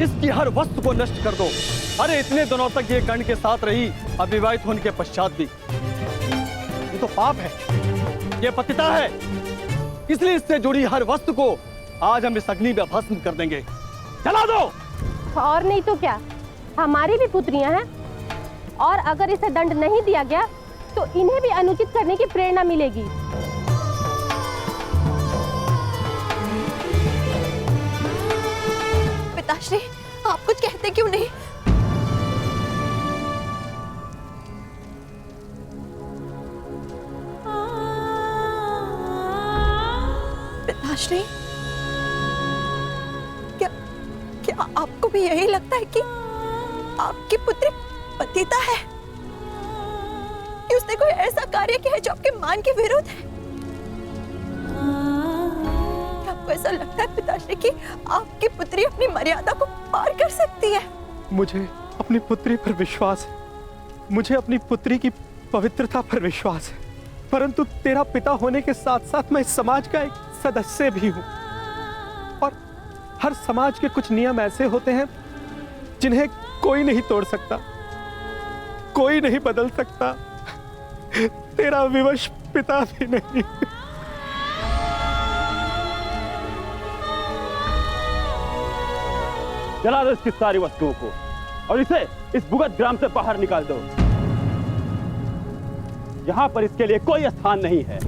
इसकी हर वस्तु को नष्ट कर दो। अरे इतने दिनों तक ये गण के साथ रही, अविवाहित होने के पश्चात भी। ये तो पाप है, ये पतिता है, इसलिए इससे जुड़ी हर वस्तु को आज हम इस अग्नि में भस्म कर देंगे। जला दो। और नहीं तो क्या, हमारी भी पुत्रियां हैं, और अगर इसे दंड नहीं दिया गया तो इन्हें भी अनुचित करने की प्रेरणा मिलेगी। पिताश्री, आप कुछ कहते क्यों नहीं? पिताश्री, क्या आपको भी यही लगता है कि आपकी पुत्री पतिता है, कि उसने कोई ऐसा कार्य किया है जो आपके मान के विरुद्ध है? क्या आपको ऐसा लगता है पिताश्री कि आपकी पुत्री अपनी मर्यादा को पार कर सकती है? मुझे अपनी पुत्री पर विश्वास है, मुझे अपनी पुत्री की पवित्रता पर विश्वास है, परंतु तेरा पिता होने के साथ साथ मैं इस समाज का एक सदस्य भी हूं, और हर समाज के कुछ नियम ऐसे होते हैं जिन्हें कोई नहीं तोड़ सकता, कोई नहीं बदल सकता, तेरा विवश पिता भी नहीं। जला दो इसकी सारी वस्तुओं को और इसे इस भुगत ग्राम से बाहर निकाल दो। यहां पर इसके लिए कोई स्थान नहीं है।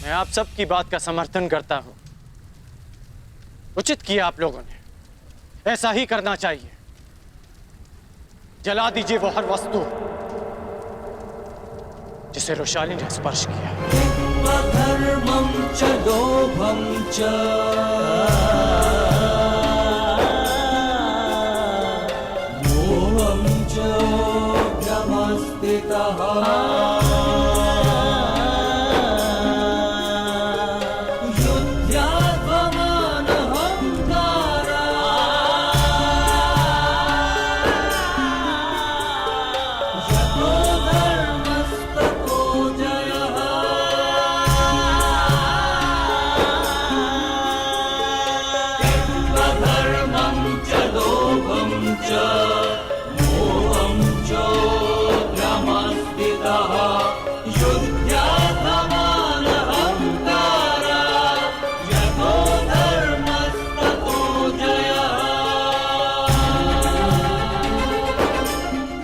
मैं आप सब की बात का समर्थन करता हूं। उचित किया आप लोगों ने, ऐसा ही करना चाहिए। जला दीजिए वो हर वस्तु जिसे रोशाली ने स्पर्श किया। धर्मं च लोभं च मोहं च भ्रमस्थितः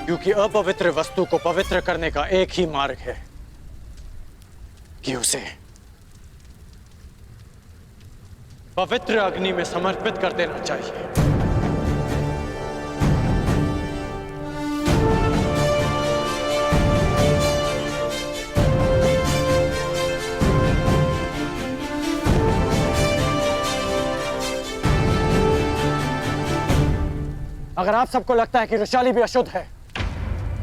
क्योंकि अपवित्र वस्तु को पवित्र करने का एक ही मार्ग है कि उसे पवित्र अग्नि में समर्पित कर देना चाहिए। अगर आप सबको लगता है कि रोशाली भी अशुद्ध है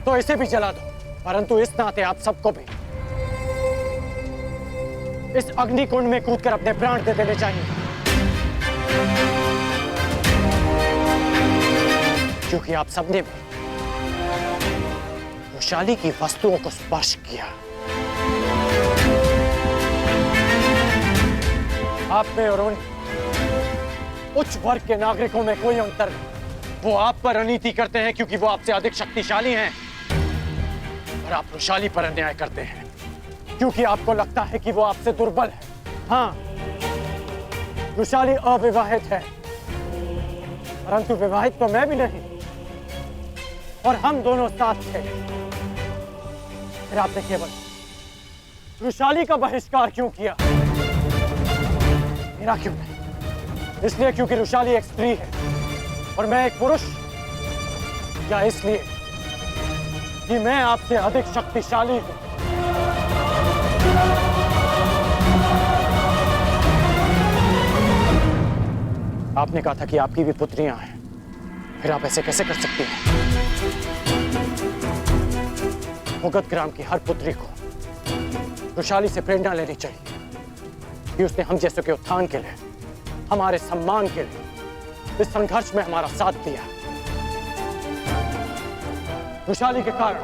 तो इसे भी जला दो, परंतु इस नाते आप सबको भी इस अग्निकुंड में कूदकर अपने प्राण दे देने चाहिए, क्योंकि आप सबने भी रोशाली की वस्तुओं को स्पर्श किया। आप में और उन उच्च वर्ग के नागरिकों में कोई अंतर नहीं। वो आप पर अनीति करते हैं क्योंकि वो आपसे अधिक शक्तिशाली हैं, और आप रोशाली पर अन्याय करते हैं क्योंकि आपको लगता है कि वो आपसे दुर्बल है। हाँ, रोशाली अविवाहित है, परंतु विवाहित तो मैं भी नहीं, और हम दोनों साथ थे। फिर आपने केवल रोशाली का बहिष्कार क्यों किया, मेरा क्यों नहीं? इसलिए क्योंकि रोशाली एक स्त्री है और मैं एक पुरुष, या इसलिए कि मैं आपसे अधिक शक्तिशाली हूं। आपने कहा था कि आपकी भी पुत्रियां हैं, फिर आप ऐसे कैसे कर सकती हैं? भुगत ग्राम की हर पुत्री को वृषाली से प्रेरणा लेनी चाहिए कि उसने हम जैसों के उत्थान के लिए, हमारे सम्मान के लिए इस संघर्ष में हमारा साथ दिया। वृषाली के कारण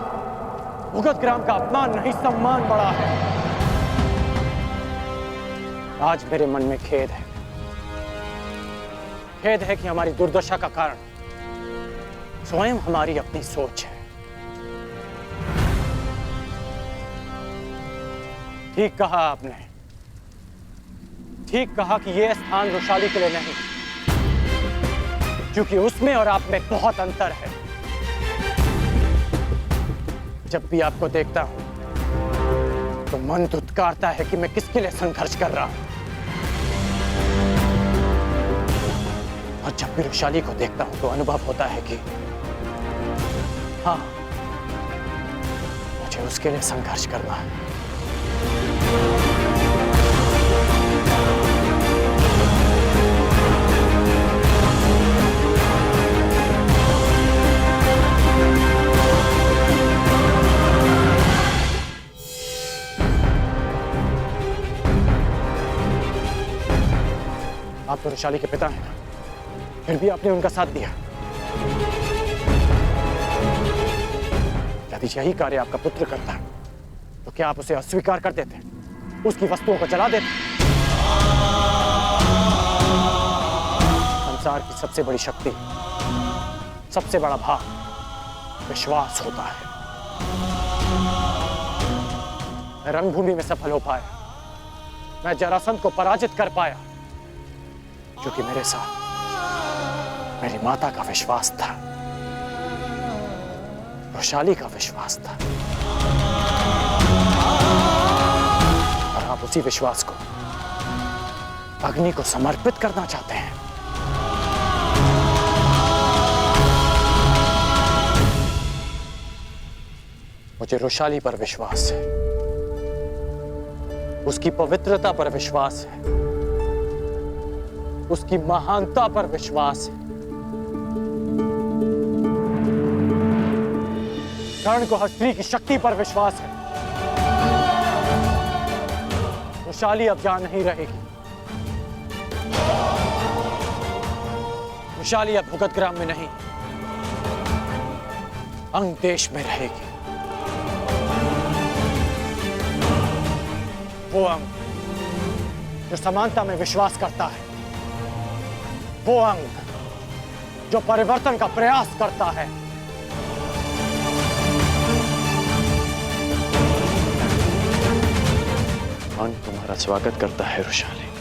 भुगत ग्राम का अपमान नहीं, सम्मान बढ़ा है। आज मेरे मन में खेद है कि हमारी दुर्दशा का कारण स्वयं हमारी अपनी सोच है। ठीक कहा आपने, ठीक कहा कि यह स्थान वृषाली के लिए नहीं, क्योंकि उसमें और आप में बहुत अंतर है। जब भी आपको देखता हूं तो मन धुतकारता है कि मैं किसके लिए संघर्ष कर रहा हूं, और जब भी वृषाली को देखता हूं तो अनुभव होता है कि हाँ, मुझे उसके लिए संघर्ष करना है। आप तो वृषाली के पिता हैं ना, फिर भी आपने उनका साथ दिया। यदि यही कार्य आपका पुत्र करता तो क्या आप उसे अस्वीकार कर देते, उसकी वस्तुओं को जला देते? संसार की सबसे बड़ी शक्ति, सबसे बड़ा भाव विश्वास होता है। मैं रणभूमि में सफल हो पाया, मैं जरासंध को पराजित कर पाया, क्योंकि मेरे साथ मेरी माता का विश्वास था, वृषाली का विश्वास था, और आप उसी विश्वास को अग्नि को समर्पित करना चाहते हैं। मुझे वृषाली पर विश्वास है, उसकी पवित्रता पर विश्वास है, उसकी महानता पर विश्वास है। कर्ण को स्त्री की शक्ति पर विश्वास है। वृषाली अब यहां नहीं रहेगी। वृषाली अब भुगत ग्राम में नहीं, अंग देश में रहेगी। वो अंग जो समानता में विश्वास करता है, वो अंग जो परिवर्तन का प्रयास करता है। अंग तुम्हारा स्वागत करता है वृषाली।